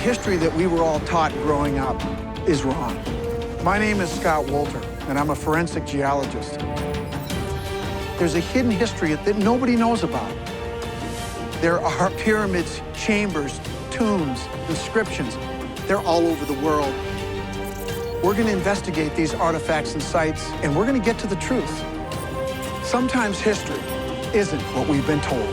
history that we were all taught growing up is wrong. My name is Scott Wolter, and I'm a forensic geologist. There's a hidden history that nobody knows about. There are pyramids, chambers, tombs, inscriptions. They're all over the world. We're going to investigate these artifacts and sites, and we're going to get to the truth. Sometimes history isn't what we've been told.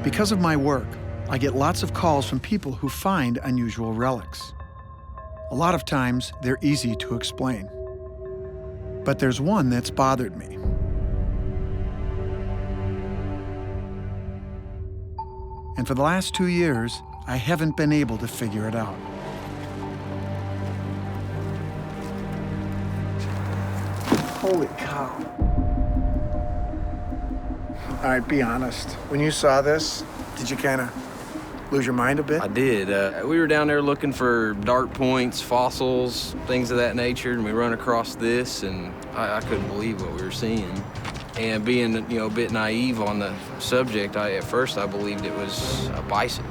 Because of my work, I get lots of calls from people who find unusual relics. A lot of times, they're easy to explain. But there's one that's bothered me. And for the last 2 years, I haven't been able to figure it out. Holy cow. All right, be honest. When you saw this, did you kind of lose your mind a bit? I did. We were down there looking for dark points, fossils, things of that nature, and we run across this, and I couldn't believe what we were seeing. And being, a bit naive on the subject, at first I believed it was a bison,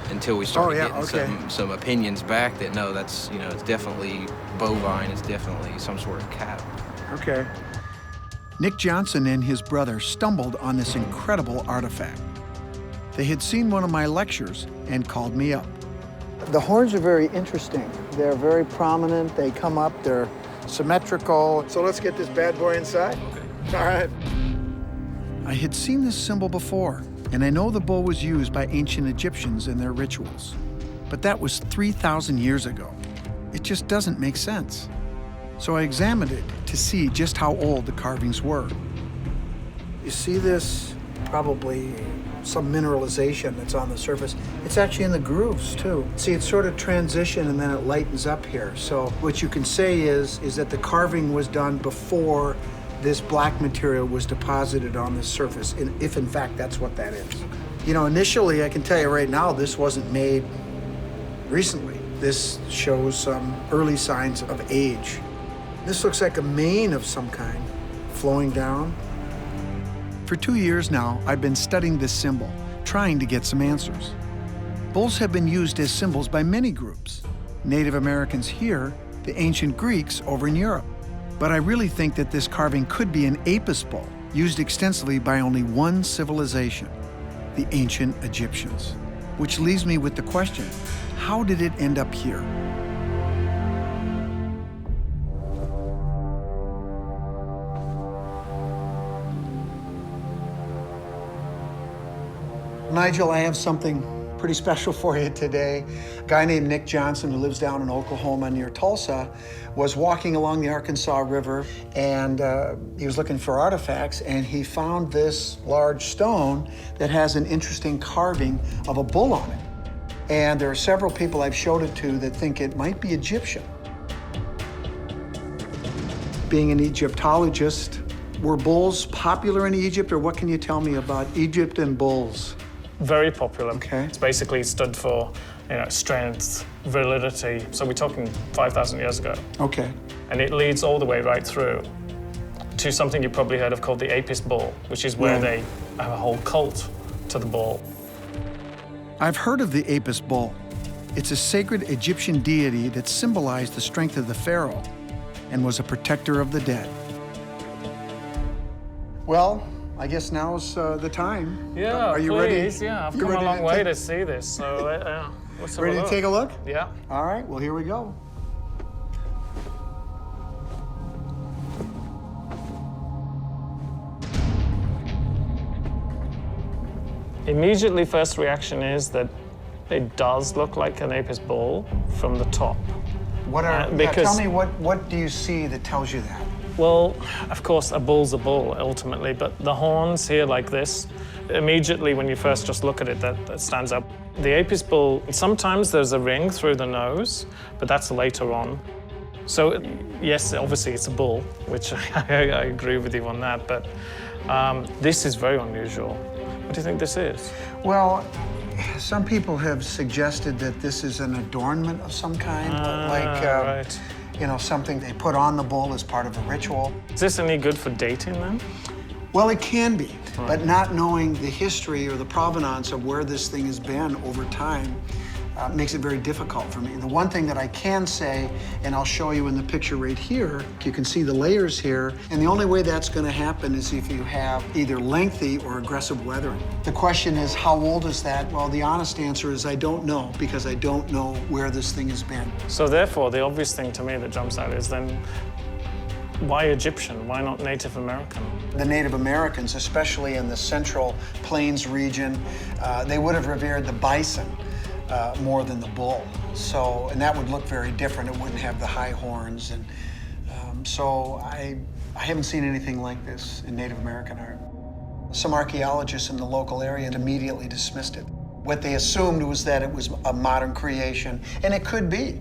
until we started getting some opinions back that no, that's it's definitely bovine. It's definitely some sort of cattle. Okay. Nick Johnson and his brother stumbled on this incredible artifact. They had seen one of my lectures and called me up. The horns are very interesting. They're very prominent. They come up, they're symmetrical. So let's get this bad boy inside. Okay. All right. I had seen this symbol before, and I know the bull was used by ancient Egyptians in their rituals. But that was 3,000 years ago. It just doesn't make sense. So I examined it to see just how old the carvings were. You see this, probably some mineralization that's on the surface. It's actually in the grooves too. See, it's sort of transition and then it lightens up here. So what you can say is that the carving was done before this black material was deposited on the surface, if in fact that's what that is. Initially, I can tell you right now, this wasn't made recently. This shows some early signs of age. This looks like a mane of some kind, flowing down. For 2 years now, I've been studying this symbol, trying to get some answers. Bulls have been used as symbols by many groups. Native Americans here, the ancient Greeks over in Europe. But I really think that this carving could be an Apis bull, used extensively by only one civilization, the ancient Egyptians. Which leaves me with the question, how did it end up here? Nigel, I have something pretty special for you today. A guy named Nick Johnson, who lives down in Oklahoma near Tulsa, was walking along the Arkansas River, and he was looking for artifacts, and he found this large stone that has an interesting carving of a bull on it. And there are several people I've showed it to that think it might be Egyptian. Being an Egyptologist, were bulls popular in Egypt, or what can you tell me about Egypt and bulls? Very popular. Okay. It's basically stood for, strength, validity. So we're talking 5,000 years ago. Okay. And it leads all the way right through to something you probably heard of called the Apis bull, which is where they have a whole cult to the bull. I've heard of the Apis bull. It's a sacred Egyptian deity that symbolized the strength of the pharaoh. and was a protector of the dead. Well, I guess now's the time. Yeah, Are you please. ready? Yeah, I've You come a ready long to way take- to see this, so let's have Ready a to look. take a look? Yeah. All right, well, here we go. Immediately, first reaction is that it does look like an apis bull from the top. What are, yeah, because- tell me, what do you see that tells you that? Well, of course, a bull's a bull ultimately, but the horns here like this, immediately when you first just look at it, that stands out. The apis bull, sometimes there's a ring through the nose, but that's later on. So yes, obviously it's a bull, which I agree with you on that, but this is very unusual. What do you think this is? Well, some people have suggested that this is an adornment of some kind, Right. you know, something they put on the bull as part of a ritual. Is this any good for dating then? Well, it can be, but not knowing the history or the provenance of where this thing has been over time makes it very difficult for me. The one thing that I can say, and I'll show you in the picture right here, you can see the layers here, and the only way that's going to happen is if you have either lengthy or aggressive weathering. The question is, how old is that? Well, the honest answer is I don't know, because I don't know where this thing has been. So therefore, the obvious thing to me that jumps out is then, why Egyptian? Why not Native American? The Native Americans, especially in the Central Plains region, they would have revered the bison more than the bull. So, and that would look very different. It wouldn't have the high horns. And so I haven't seen anything like this in Native American art. Some archaeologists in the local area immediately dismissed it. What they assumed was that it was a modern creation, and it could be.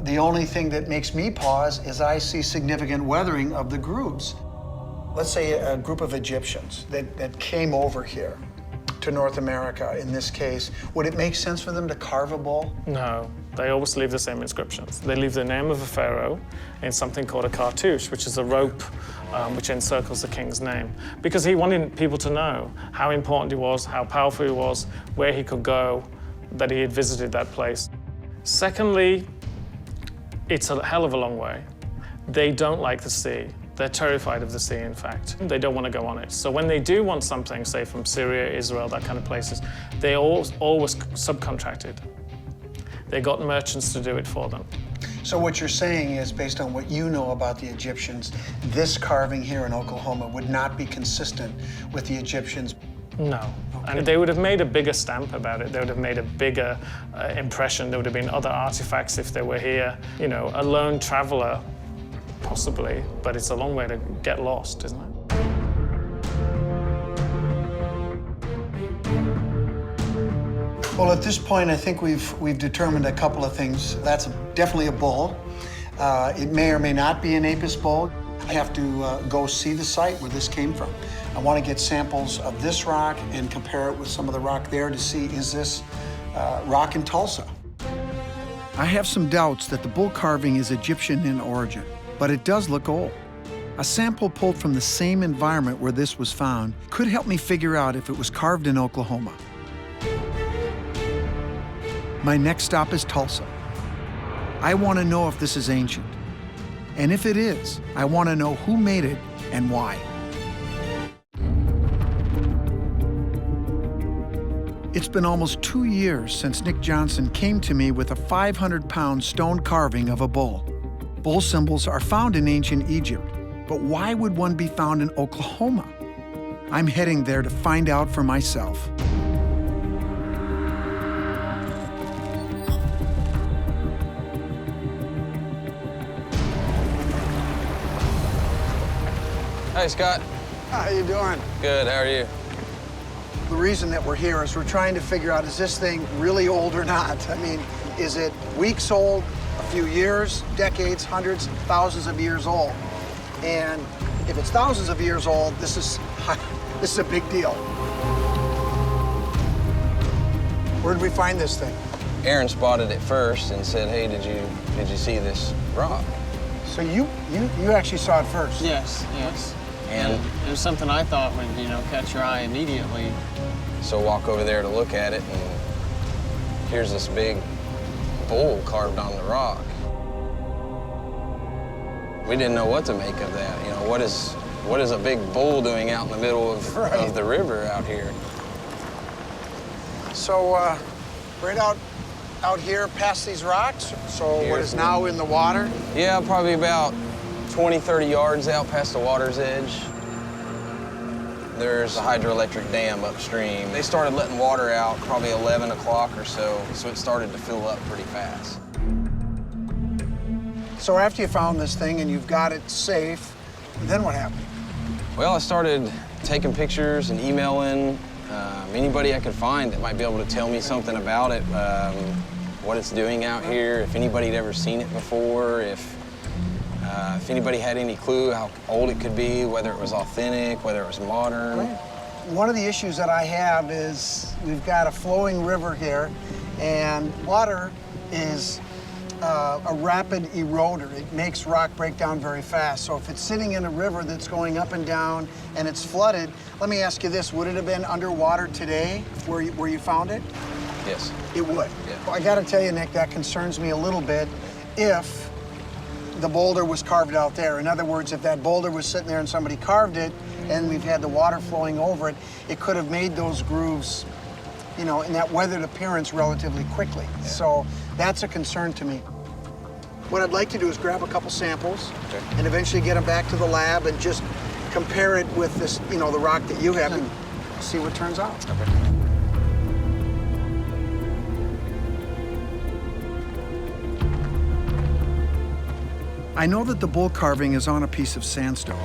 The only thing that makes me pause is I see significant weathering of the grooves. Let's say a group of Egyptians that came over here to North America in this case, would it make sense for them to carve a bull? No, they always leave the same inscriptions. They leave the name of a pharaoh in something called a cartouche, which is a rope which encircles the king's name, because he wanted people to know how important he was, how powerful he was, where he could go, that he had visited that place. Secondly, it's a hell of a long way. They don't like the sea. They're terrified of the sea, in fact. They don't want to go on it. So when they do want something, say from Syria, Israel, that kind of places, they always subcontracted. They got merchants to do it for them. So what you're saying is, based on what you know about the Egyptians, this carving here in Oklahoma would not be consistent with the Egyptians? No. And they would have made a bigger stamp about it. They would have made a bigger impression. There would have been other artifacts if they were here. You know, a lone traveler, possibly, but it's a long way to get lost, isn't it? Well, at this point, I think we've determined a couple of things. That's definitely a bull. It may or may not be an apis bull. I have to go see the site where this came from. I want to get samples of this rock and compare it with some of the rock there to see, is this rock in Tulsa? I have some doubts that the bull carving is Egyptian in origin, but it does look old. A sample pulled from the same environment where this was found could help me figure out if it was carved in Oklahoma. My next stop is Tulsa. I want to know if this is ancient. And if it is, I want to know who made it and why. It's been almost 2 years since Nick Johnson came to me with a 500-pound stone carving of a bull. Bull symbols are found in ancient Egypt, but why would one be found in Oklahoma? I'm heading there to find out for myself. Hey, Scott. How you doing? Good, how are you? The reason that we're here is we're trying to figure out, is this thing really old or not? I mean, is it weeks old, a few years, decades, hundreds, thousands of years old? And if it's thousands of years old, this is a big deal. Where did we find this thing? Aaron spotted it first and said, hey, did you see this rock? So you actually saw it first? Yes, yes. And it was something I thought would, catch your eye immediately. so walk over there to look at it, and here's this big bull carved on the rock. We didn't know what to make of that. You know, what is a big bull doing out in the middle of the river out here? So, right out here past these rocks, so what is now in the water? Yeah, probably about 20, 30 yards out past the water's edge. There's a hydroelectric dam upstream. They started letting water out probably 11 o'clock or so it started to fill up pretty fast. So after you found this thing and you've got it safe, then what happened? Well, I started taking pictures and emailing anybody I could find that might be able to tell me something about it, what it's doing out here, if anybody had ever seen it before, if anybody had any clue how old it could be, whether it was authentic, whether it was modern. One of the issues that I have is we've got a flowing river here, and water is a rapid eroder. It makes rock break down very fast. So if it's sitting in a river that's going up and down and it's flooded, let me ask you this, would it have been underwater today where you found it? Yes. It would? Yeah. Well, I gotta tell you, Nick, that concerns me a little bit if the boulder was carved out there. In other words, if that boulder was sitting there and somebody carved it and we've had the water flowing over it, it could have made those grooves, you know, in that weathered appearance relatively quickly. Yeah. So that's a concern to me. What I'd like to do is grab a couple samples and eventually get them back to the lab and just compare it with this, you know, the rock that you have and see what turns out. Okay. I know that the bull carving is on a piece of sandstone,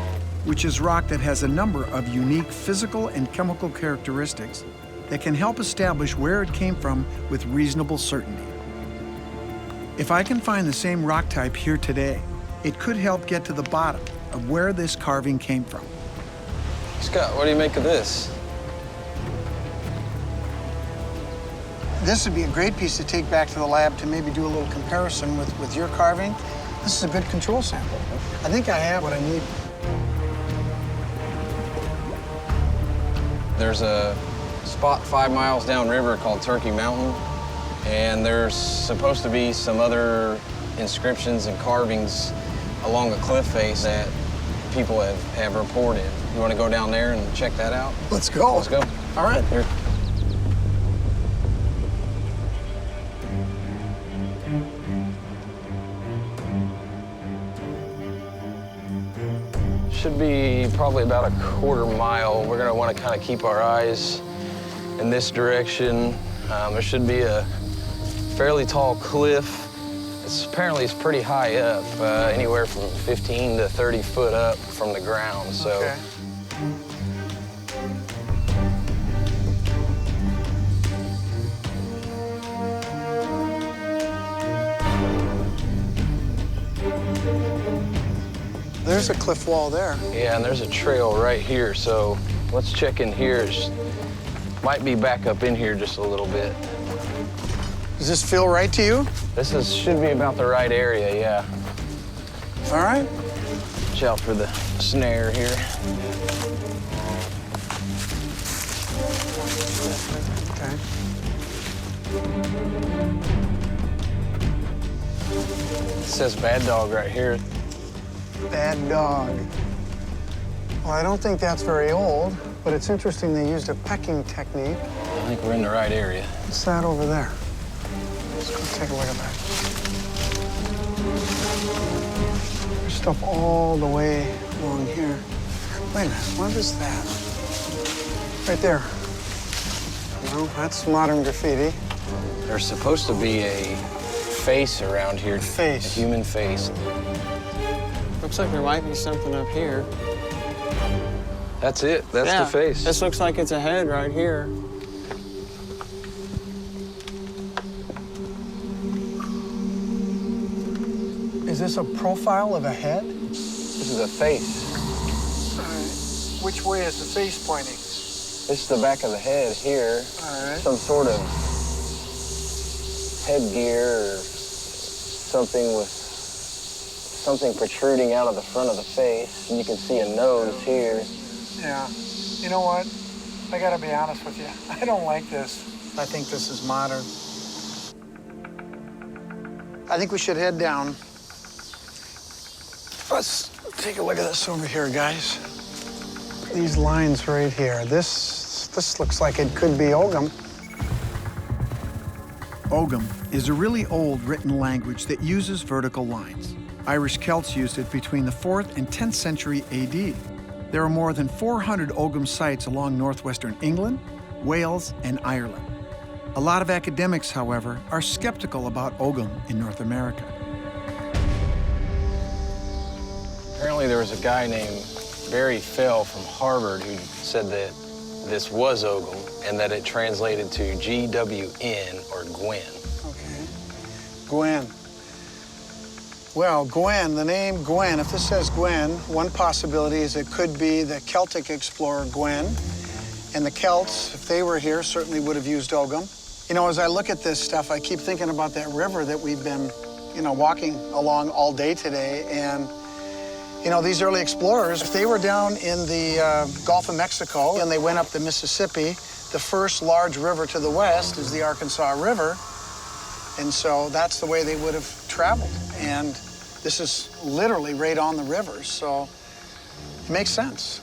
which is rock that has a number of unique physical and chemical characteristics that can help establish where it came from with reasonable certainty. If I can find the same rock type here today, it could help get to the bottom of where this carving came from. Scott, what do you make of this? This would be a great piece to take back to the lab to maybe do a little comparison with your carving. This is a good control sample. I think I have what I need. There's a spot 5 miles downriver called Turkey Mountain, and there's supposed to be some other inscriptions and carvings along the cliff face that people have reported. You want to go down there and check that out? Let's go. Let's go. All right. Here. Should be probably about a quarter mile. We're gonna want to kind of keep our eyes in this direction. There should be a fairly tall cliff. Apparently it's pretty high up, anywhere from 15 to 30 foot up from the ground. So. Okay. There's a cliff wall there. Yeah, and there's a trail right here, so let's check in here. Might be back up in here just a little bit. Does this feel right to you? Should be about the right area, yeah. All right. Watch out for the snare here. Okay. It says bad dog right here. Bad dog. Well, I don't think that's very old, but it's interesting they used a pecking technique. I think we're in the right area. What's that over there? Let's go take a look at that. There's stuff all the way along here. Wait a minute, what is that? Right there. No, that's modern graffiti. There's supposed to be a face around here. Face. A human face. Looks like there might be something up here. That's it. That's Yeah, the face. This looks like it's a head right here. Is this a profile of a head? This is a face. All right. Which way is the face pointing? This is the back of the head here. All right. Some sort of headgear or something with something protruding out of the front of the face. And you can see a nose here. Yeah. You know what? I gotta be honest with you. I don't like this. I think this is modern. I think we should head down. Let's take a look at this over here, guys. These lines right here. This looks like it could be ogham. Ogham is a really old written language that uses vertical lines. Irish Celts used it between the 4th and 10th century AD. There are more than 400 ogham sites along northwestern England, Wales, and Ireland. A lot of academics, however, are skeptical about ogham in North America. Apparently there was a guy named Barry Fell from Harvard who said that this was ogham and that it translated to G-W-N or Gwen. Okay. Gwen. Well, Gwen, the name Gwen, if this says Gwen, one possibility is it could be the Celtic explorer Gwen. And the Celts, if they were here, certainly would have used ogham. You know, as I look at this stuff, I keep thinking about that river that we've been, walking along all day today. And, these early explorers, if they were down in the Gulf of Mexico and they went up the Mississippi, the first large river to the west is the Arkansas River. And so that's the way they would have traveled. And this is literally right on the river, so it makes sense.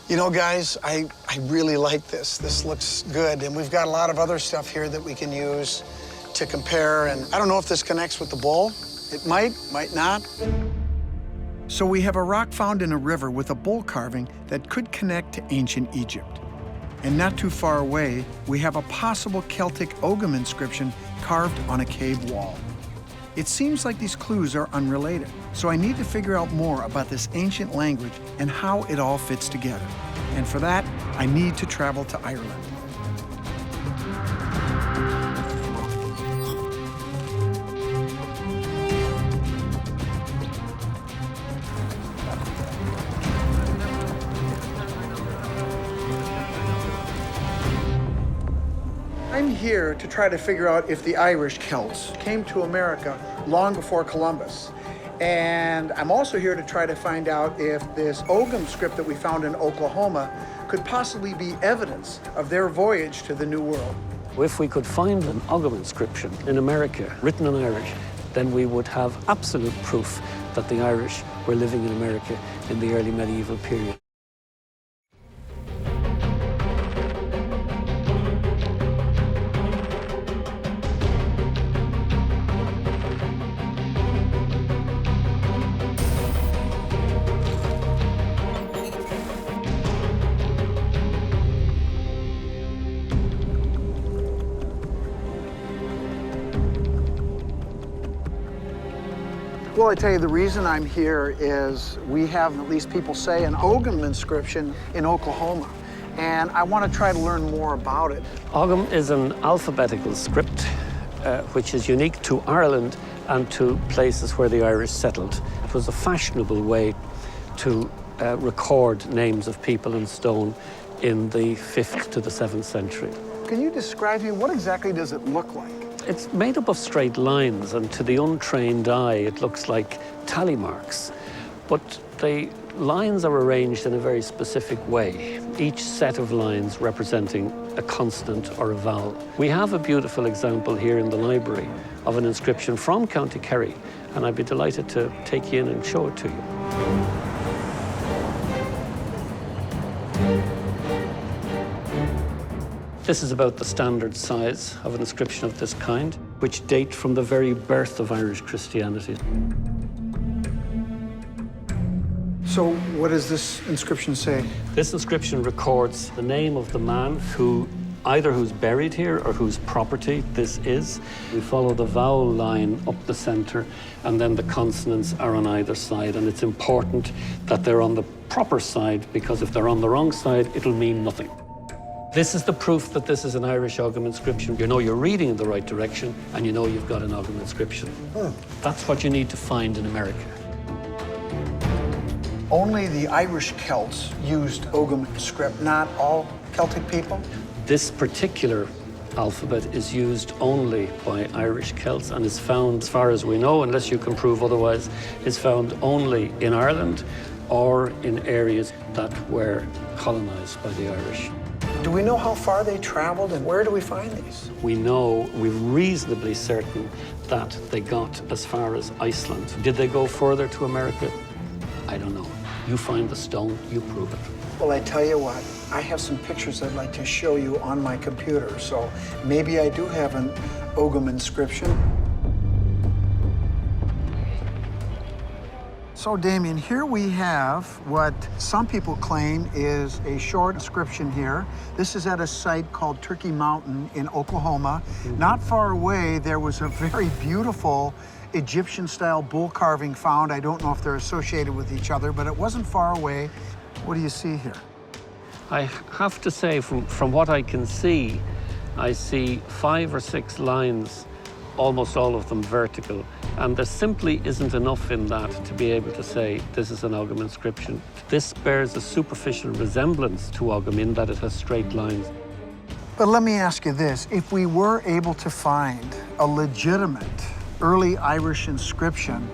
You know, guys, I really like this. This looks good, and we've got a lot of other stuff here that we can use to compare, and I don't know if this connects with the bull. It might not. So we have a rock found in a river with a bull carving that could connect to ancient Egypt. And not too far away, we have a possible Celtic ogham inscription carved on a cave wall. It seems like these clues are unrelated, so I need to figure out more about this ancient language and how it all fits together. And for that, I need to travel to Ireland. I'm here to try to figure out if the Irish Celts came to America long before Columbus. And I'm also here to try to find out if this ogham script that we found in Oklahoma could possibly be evidence of their voyage to the New World. If we could find an ogham inscription in America, written in Irish, then we would have absolute proof that the Irish were living in America in the early medieval period. Well, I tell you, the reason I'm here is we have, at least people say, an ogham inscription in Oklahoma. And I want to try to learn more about it. Ogham is an alphabetical script which is unique to Ireland and to places where the Irish settled. It was a fashionable way to record names of people in stone in the 5th to the 7th century. Can you describe to me, what exactly does it look like? It's made up of straight lines, and to the untrained eye, it looks like tally marks. But the lines are arranged in a very specific way, each set of lines representing a consonant or a vowel. We have a beautiful example here in the library of an inscription from County Kerry, and I'd be delighted to take you in and show it to you. This is about the standard size of an inscription of this kind, which date from the very birth of Irish Christianity. So what does this inscription say? This inscription records the name of the man who's buried here or whose property this is. We follow the vowel line up the center, and then the consonants are on either side. And it's important that they're on the proper side, because if they're on the wrong side, it'll mean nothing. This is the proof that this is an Irish ogham inscription. You know you're reading in the right direction, and you know you've got an ogham inscription. That's what you need to find in America. Only the Irish Celts used ogham script, not all Celtic people? This particular alphabet is used only by Irish Celts and is found, as far as we know, unless you can prove otherwise, is found only in Ireland or in areas that were colonized by the Irish. Do we know how far they traveled, and where do we find these? We're reasonably certain that they got as far as Iceland. Did they go further to America? I don't know. You find the stone, you prove it. Well, I tell you what, I have some pictures I'd like to show you on my computer, so maybe I do have an ogham inscription. So, Damien, here we have what some people claim is a short inscription here. This is at a site called Turkey Mountain in Oklahoma. Not far away, there was a very beautiful Egyptian-style bull carving found. I don't know if they're associated with each other, but it wasn't far away. What do you see here? I have to say, from what I can see, I see 5 or 6 lines, almost all of them vertical, and there simply isn't enough in that to be able to say this is an ogham inscription. This bears a superficial resemblance to ogham in that it has straight lines. But let me ask you this. If we were able to find a legitimate early Irish inscription,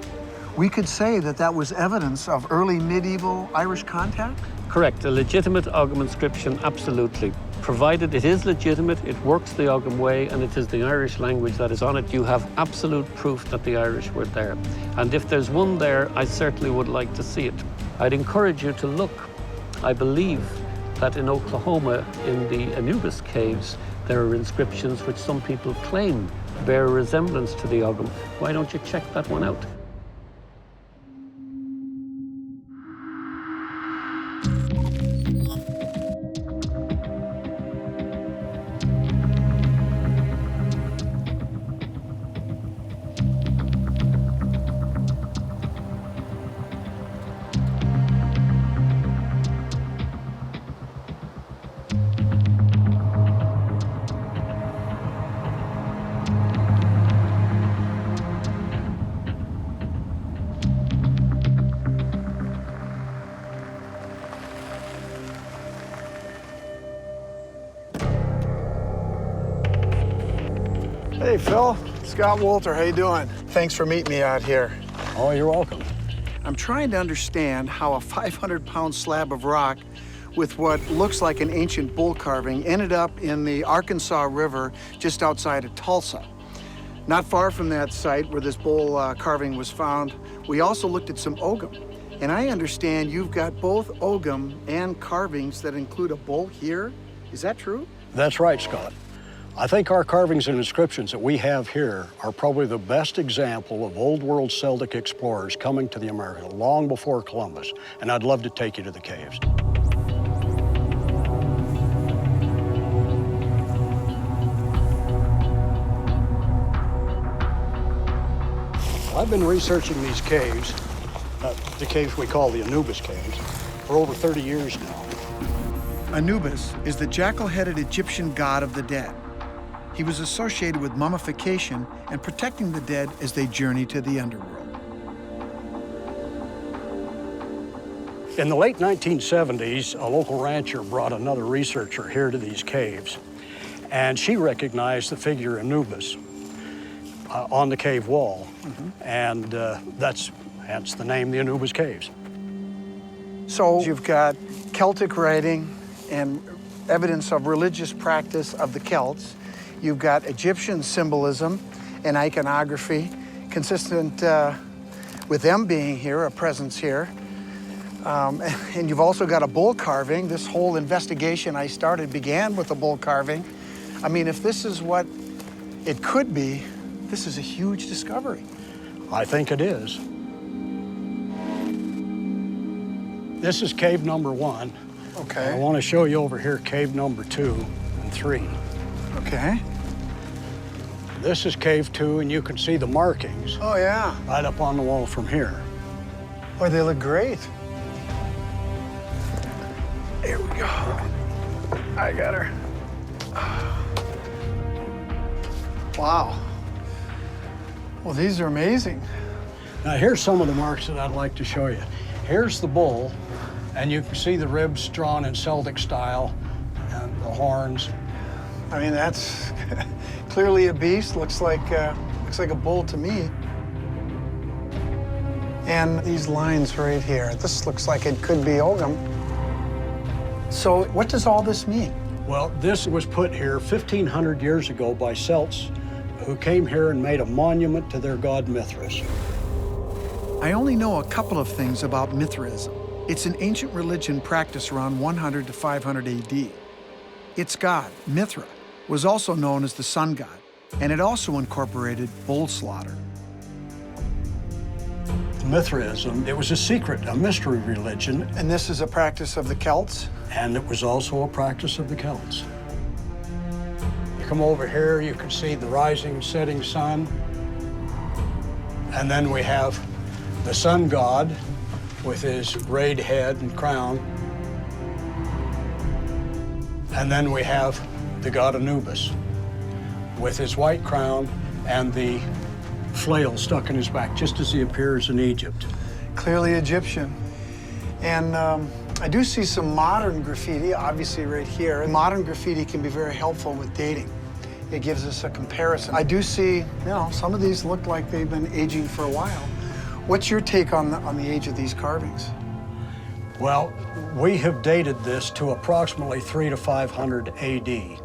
we could say that that was evidence of early medieval Irish contact? Correct, a legitimate ogham inscription, absolutely. Provided it is legitimate, it works the ogham way, and it is the Irish language that is on it, you have absolute proof that the Irish were there. And if there's one there, I certainly would like to see it. I'd encourage you to look. I believe that in Oklahoma, in the Anubis caves, there are inscriptions which some people claim bear a resemblance to the ogham. Why don't you check that one out? Hey, Phil. Scott Wolter, how you doing? Thanks for meeting me out here. Oh, you're welcome. I'm trying to understand how a 500-pound slab of rock with what looks like an ancient bull carving ended up in the Arkansas River just outside of Tulsa. Not far from that site where this bull carving was found, we also looked at some ogham. And I understand you've got both ogham and carvings that include a bull here. Is that true? That's right, Scott. I think our carvings and inscriptions that we have here are probably the best example of old world Celtic explorers coming to the Americas long before Columbus, and I'd love to take you to the caves. I've been researching these caves, the caves we call the Anubis caves, for over 30 years now. Anubis is the jackal-headed Egyptian god of the dead. He was associated with mummification and protecting the dead as they journey to the underworld. In the late 1970s, a local rancher brought another researcher here to these caves, and she recognized the figure Anubis on the cave wall, and that's hence the name, the Anubis Caves. So you've got Celtic writing and evidence of religious practice of the Celts. You've got Egyptian symbolism and iconography consistent with them being here, a presence here. And you've also got a bull carving. This whole investigation I started began with a bull carving. I mean, if this is what it could be, this is a huge discovery. I think it is. This is cave number 1. Okay. I want to show you over here cave number 2 and 3. Okay. This is cave 2, and you can see the markings Oh, yeah. right up on the wall from here. Boy, they look great. Here we go. I got her. Wow. Well, these are amazing. Now, here's some of the marks that I'd like to show you. Here's the bull, and you can see the ribs drawn in Celtic style and the horns. I mean, that's clearly a beast. Looks like a bull to me. And these lines right here, this looks like it could be ogham. So what does all this mean? Well, this was put here 1,500 years ago by Celts who came here and made a monument to their god Mithras. I only know a couple of things about Mithraism. It's an ancient religion practiced around 100 to 500 AD. Its god, Mithra, was also known as the sun god, and it also incorporated bull slaughter. Mithraism, it was a secret, a mystery religion, And this is a practice of the Celts? and it was also a practice of the Celts. You come over here, you can see the rising and setting sun. And then we have the sun god with his rayed head and crown. And then we have the god Anubis with his white crown and the flail stuck in his back, just as he appears in Egypt. Clearly Egyptian. And I do see some modern graffiti, obviously right here. Modern graffiti can be very helpful with dating. It gives us a comparison. I do see, some of these look like they've been aging for a while. What's your take on the age of these carvings? Well, we have dated this to approximately 300 to 500 AD.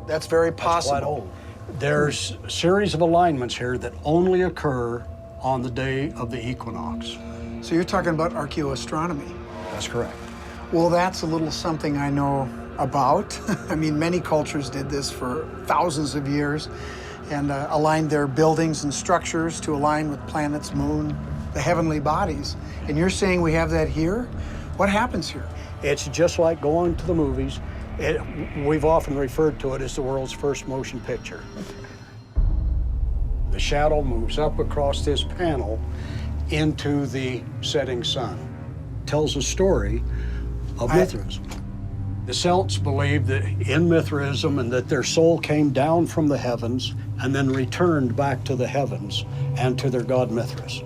That's very possible. That's quite old. There's a series of alignments here that only occur on the day of the equinox. So you're talking about archaeoastronomy. That's correct. Well, that's a little something I know about. I mean, many cultures did this for thousands of years and aligned their buildings and structures to align with planets, moon, the heavenly bodies. And you're saying we have that here? What happens here? It's just like going to the movies. We've often referred to it as the world's first motion picture. The shadow moves up across this panel into the setting sun. Tells a story of Mithraism. The Celts believed that in Mithraism and that their soul came down from the heavens and then returned back to the heavens and to their god Mithras.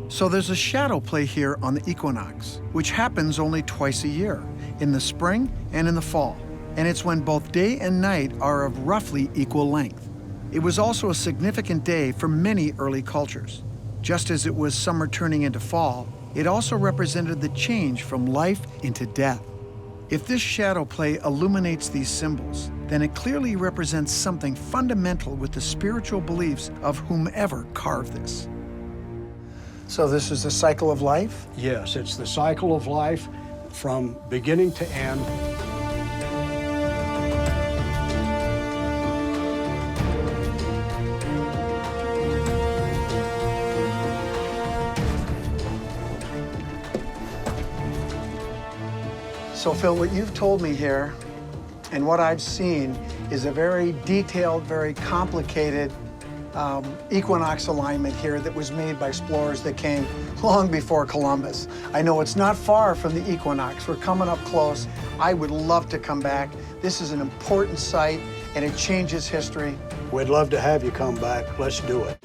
So there's a shadow play here on the equinox, which happens only twice a year, in the spring and in the fall. And it's when both day and night are of roughly equal length. It was also a significant day for many early cultures. Just as it was summer turning into fall, it also represented the change from life into death. If this shadow play illuminates these symbols, then it clearly represents something fundamental with the spiritual beliefs of whomever carved this. So this is the cycle of life? Yes, it's the cycle of life from beginning to end. So Phil, what you've told me here and what I've seen is a very detailed, very complicated equinox alignment here that was made by explorers that came long before Columbus. I know it's not far from the equinox. We're coming up close. I would love to come back. This is an important site and it changes history. We'd love to have you come back. Let's do it.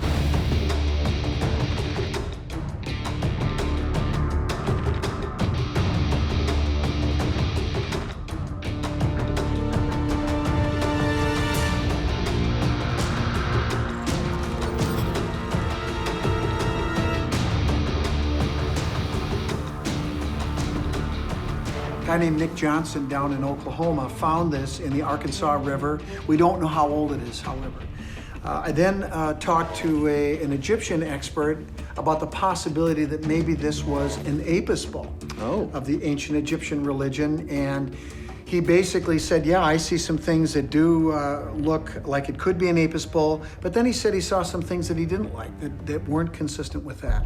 A guy named Nick Johnson down in Oklahoma found this in the Arkansas River. We don't know how old it is, however. I then talked to an Egyptian expert about the possibility that maybe this was an apis bull of the ancient Egyptian religion. And he basically said, yeah, I see some things that do look like it could be an apis bull. But then he said he saw some things that he didn't like, that weren't consistent with that.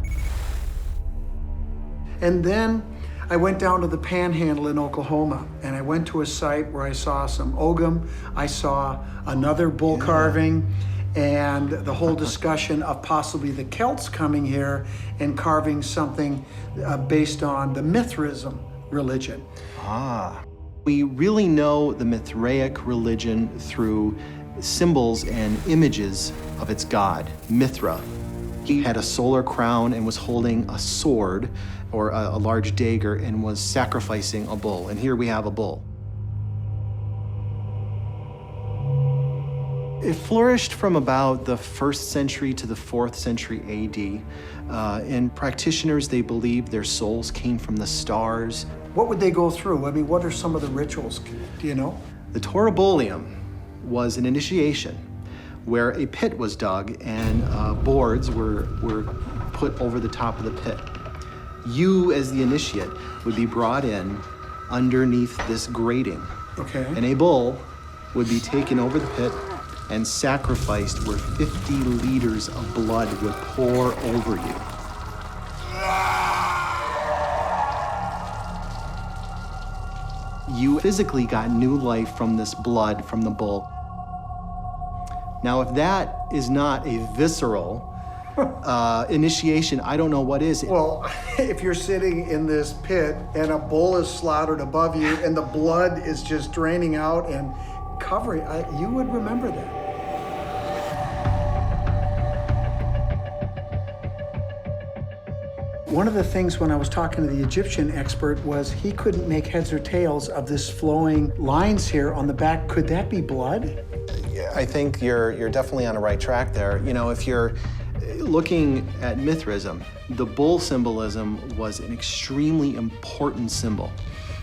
And then I went down to the Panhandle in Oklahoma, and I went to a site where I saw some ogham. I saw another bull carving, and the whole discussion of possibly the Celts coming here and carving something based on the Mithraism religion. We really know the Mithraic religion through symbols and images of its god, Mithra. He had a solar crown and was holding a sword or a large dagger and was sacrificing a bull. And here we have a bull. It flourished from about the 1st century to the 4th century AD. And practitioners, they believed their souls came from the stars. What would they go through? I mean, what are some of the rituals? Do you know? The Torabolium was an initiation where a pit was dug and boards were put over the top of the pit. You, as the initiate, would be brought in underneath this grating. Okay. And a bull would be taken over the pit and sacrificed where 50 liters of blood would pour over you. You physically got new life from this blood from the bull. Now, if that is not a visceral initiation, I don't know what is. Well, if you're sitting in this pit and a bull is slaughtered above you and the blood is just draining out and covering, you would remember that. One of the things when I was talking to the Egyptian expert was he couldn't make heads or tails of this flowing lines here on the back. Could that be blood? I think you're definitely on the right track there. You know, if you're looking at Mithraism, the bull symbolism was an extremely important symbol.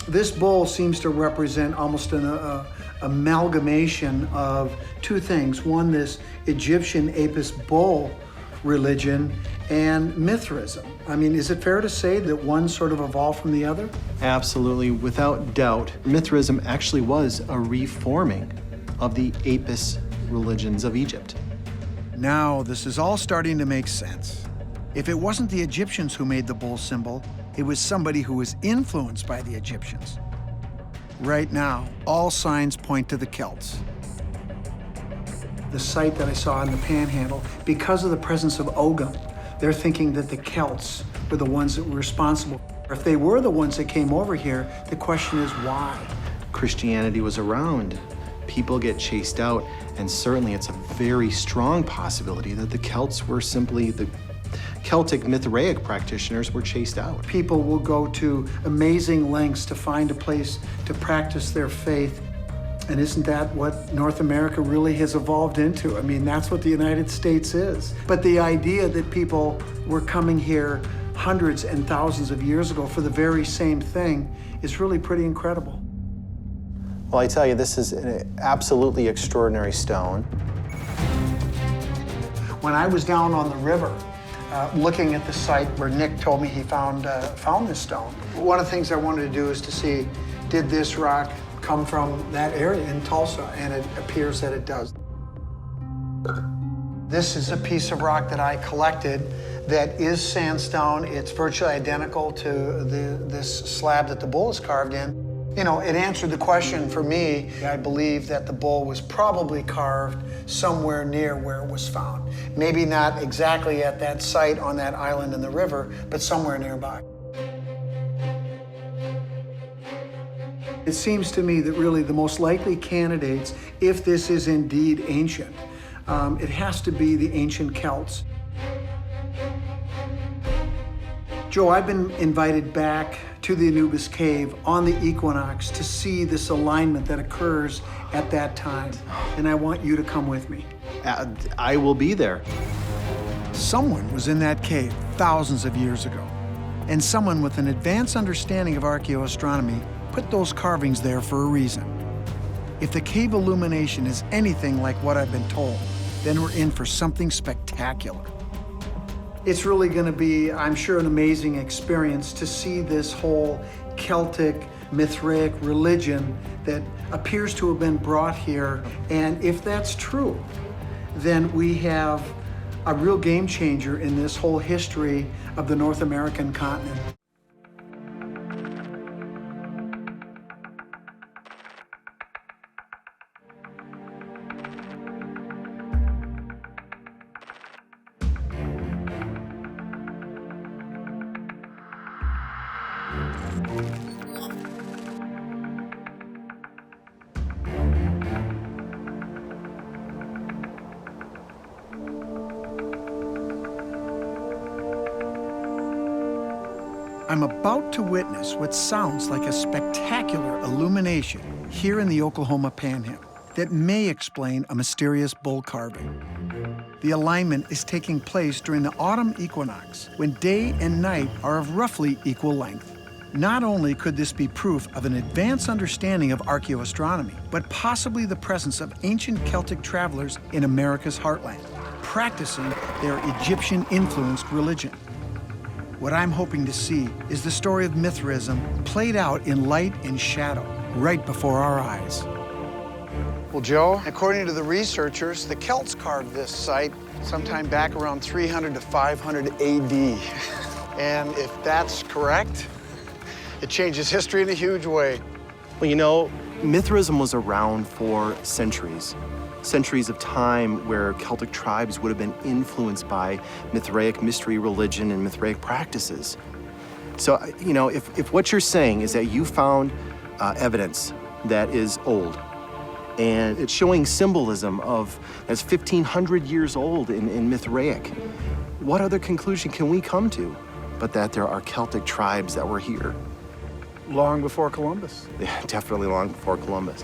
This bull seems to represent almost an amalgamation of two things. One, this Egyptian Apis bull religion and Mithraism. I mean, is it fair to say that one sort of evolved from the other? Absolutely, without doubt. Mithraism actually was a reforming of the Apis religions of Egypt. Now, this is all starting to make sense. If it wasn't the Egyptians who made the bull symbol, it was somebody who was influenced by the Egyptians. Right now, all signs point to the Celts. The site that I saw in the Panhandle, because of the presence of ogham, they're thinking that the Celts were the ones that were responsible. If they were the ones that came over here, the question is why? Christianity was around. People get chased out, and certainly it's a very strong possibility that the Celts were simply the Celtic Mithraic practitioners were chased out. People will go to amazing lengths to find a place to practice their faith. And isn't that what North America really has evolved into? I mean, that's what the United States is. But the idea that people were coming here hundreds and thousands of years ago for the very same thing is really pretty incredible. Well, I tell you, this is an absolutely extraordinary stone. When I was down on the river, looking at the site where Nick told me he found this stone, one of the things I wanted to do is to see, did this rock come from that area in Tulsa? And it appears that it does. This is a piece of rock that I collected that is sandstone. It's virtually identical to this slab that the bull is carved in. You know, it answered the question for me. I believe that the bull was probably carved somewhere near where it was found. Maybe not exactly at that site on that island in the river, but somewhere nearby. It seems to me that really the most likely candidates, if this is indeed ancient, it has to be the ancient Celts. Joe, I've been invited back to the Anubis cave on the Equinox to see this alignment that occurs at that time, and I want you to come with me. I will be there. Someone was in that cave thousands of years ago, and someone with an advanced understanding of archaeoastronomy put those carvings there for a reason. If the cave illumination is anything like what I've been told, then we're in for something spectacular. It's really going to be, I'm sure, an amazing experience to see this whole Celtic, Mithraic religion that appears to have been brought here. And if that's true, then we have a real game changer in this whole history of the North American continent. I'm about to witness what sounds like a spectacular illumination here in the Oklahoma Panhandle that may explain a mysterious bull carving. The alignment is taking place during the autumn equinox, when day and night are of roughly equal length. Not only could this be proof of an advanced understanding of archaeoastronomy, but possibly the presence of ancient Celtic travelers in America's heartland, practicing their Egyptian-influenced religion. What I'm hoping to see is the story of Mithraism played out in light and shadow, right before our eyes. Well, Joe, according to the researchers, the Celts carved this site sometime back around 300 to 500 AD. And if that's correct, it changes history in a huge way. Well, you know, Mithraism was around for centuries. Centuries of time where Celtic tribes would have been influenced by Mithraic mystery religion and Mithraic practices. So, you know, if what you're saying is that you found evidence that is old, and it's showing symbolism of that's 1,500 years old in Mithraic, what other conclusion can we come to but that there are Celtic tribes that were here? Long before Columbus. Yeah, definitely long before Columbus.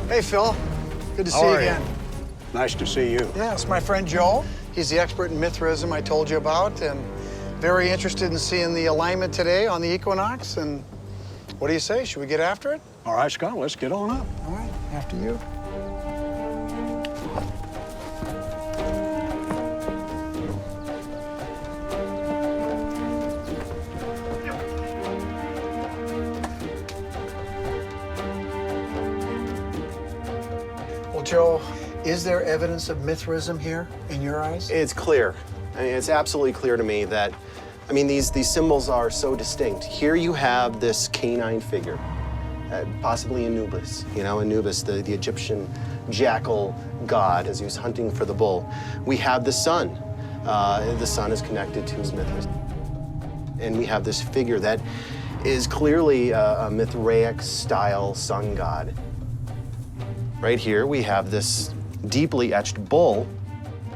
Hey, Phil. Good to see you again. Nice to see you. Yeah, it's my friend Joe. He's the expert in Mithraism I told you about, and very interested in seeing the alignment today on the Equinox. And what do you say? Should we get after it? All right, Scott, let's get on up. All right, after you. Well, Joe, is there evidence of Mithraism here in your eyes? It's clear. I mean, it's absolutely clear to me that, I mean, these symbols are so distinct. Here you have this canine figure, possibly Anubis, you know, Anubis, the Egyptian jackal god as he was hunting for the bull. We have the sun. The sun is connected to Mithras. And we have this figure that is clearly a Mithraic style sun god. Right here, we have this deeply etched bull.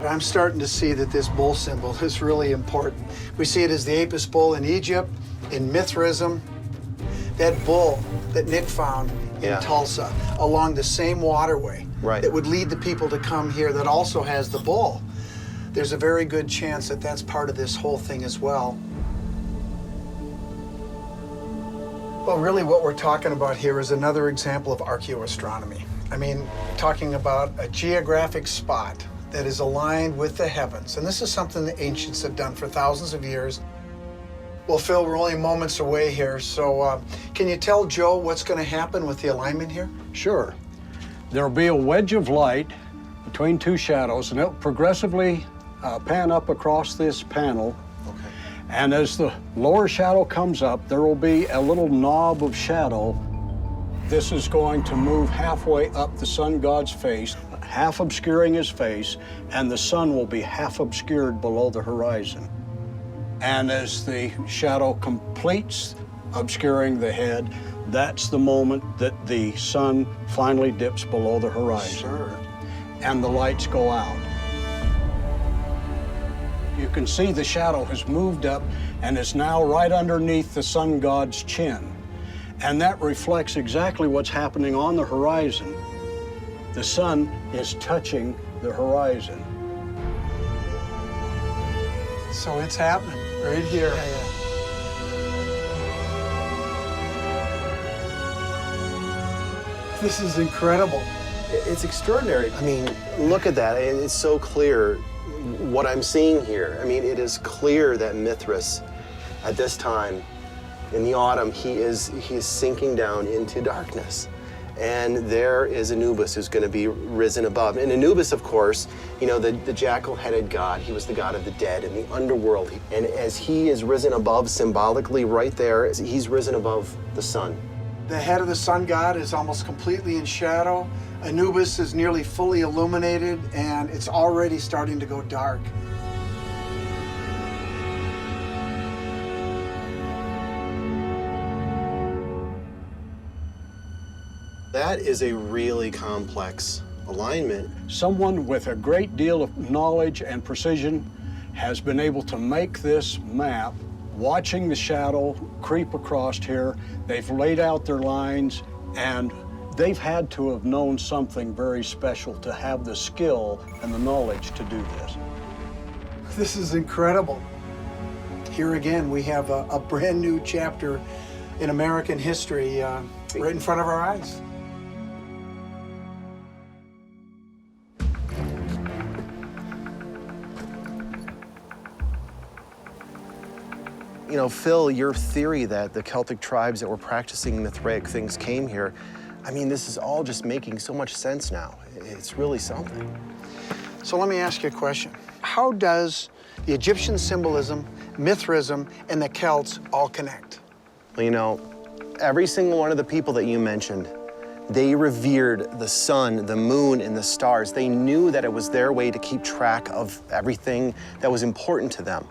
I'm starting to see that this bull symbol is really important. We see it as the Apis bull in Egypt, in Mithraism. That bull that Nick found in Tulsa along the same waterway that would lead the people to come here that also has the bull. There's a very good chance that that's part of this whole thing as well. Well, really what we're talking about here is another example of archaeoastronomy. I mean, talking about a geographic spot that is aligned with the heavens. And this is something the ancients have done for thousands of years. Well, Phil, we're only moments away here, so can you tell Joe what's going to happen with the alignment here? Sure. There'll be a wedge of light between two shadows, and it'll progressively pan up across this panel. Okay. And as the lower shadow comes up, there will be a little knob of shadow. This is going to move halfway up the sun god's face, half obscuring his face, and the sun will be half obscured below the horizon. And as the shadow completes obscuring the head, that's the moment that the sun finally dips below the horizon. Sure. And the lights go out. You can see the shadow has moved up and is now right underneath the sun god's chin. And that reflects exactly what's happening on the horizon. The sun is touching the horizon. So it's happening right here. This is incredible. It's extraordinary. I mean, look at that. It's so clear what I'm seeing here. I mean, it is clear that Mithras, at this time, in the autumn, he is sinking down into darkness. And there is Anubis who's going to be risen above. And Anubis, of course, you know, the jackal-headed god, he was the god of the dead in the underworld. And as he is risen above symbolically right there, he's risen above the sun. The head of the sun god is almost completely in shadow. Anubis is nearly fully illuminated, and it's already starting to go dark. That is a really complex alignment. Someone with a great deal of knowledge and precision has been able to make this map, watching the shadow creep across here. They've laid out their lines, and they've had to have known something very special to have the skill and the knowledge to do this. This is incredible. Here again, we have a brand new chapter in American history right in front of our eyes. You know, Phil, your theory that the Celtic tribes that were practicing Mithraic things came here, I mean, this is all just making so much sense now. It's really something. So let me ask you a question. How does the Egyptian symbolism, Mithraism, and the Celts all connect? Well, you know, every single one of the people that you mentioned, they revered the sun, the moon, and the stars. They knew that it was their way to keep track of everything that was important to them.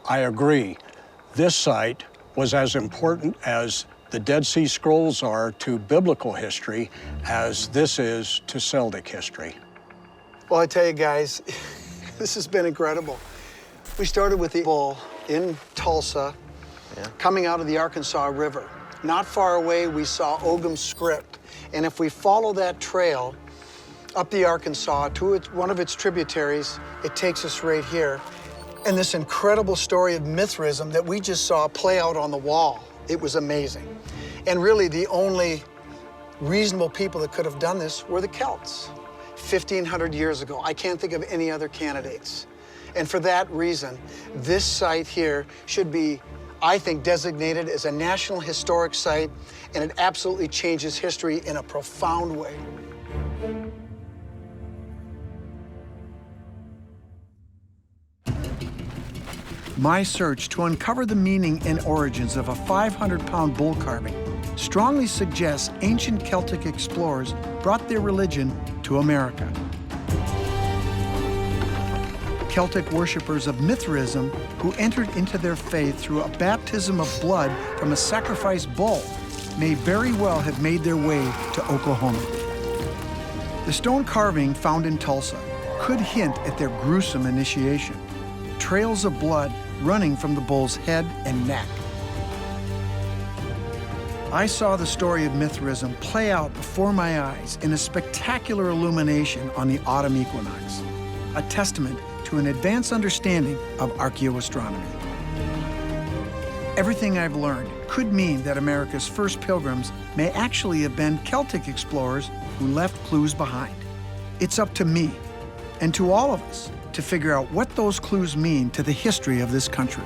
I agree. This site was as important as the Dead Sea Scrolls are to biblical history as this is to Celtic history. Well, I tell you guys, this has been incredible. We started with the bull in Tulsa, coming out of the Arkansas River. Not far away, we saw Ogham script. And if we follow that trail up the Arkansas to one of its tributaries, it takes us right here. And this incredible story of Mithraism that we just saw play out on the wall. It was amazing. And really, the only reasonable people that could have done this were the Celts, 1,500 years ago. I can't think of any other candidates. And for that reason, this site here should be, I think, designated as a National Historic Site, and it absolutely changes history in a profound way. My search to uncover the meaning and origins of a 500-pound bull carving strongly suggests ancient Celtic explorers brought their religion to America. Celtic worshippers of Mithraism who entered into their faith through a baptism of blood from a sacrificed bull may very well have made their way to Oklahoma. The stone carving found in Tulsa could hint at their gruesome initiation, trails of blood running from the bull's head and neck. I saw the story of Mithraism play out before my eyes in a spectacular illumination on the autumn equinox, a testament to an advanced understanding of archaeoastronomy. Everything I've learned could mean that America's first pilgrims may actually have been Celtic explorers who left clues behind. It's up to me, and to all of us, to figure out what those clues mean to the history of this country.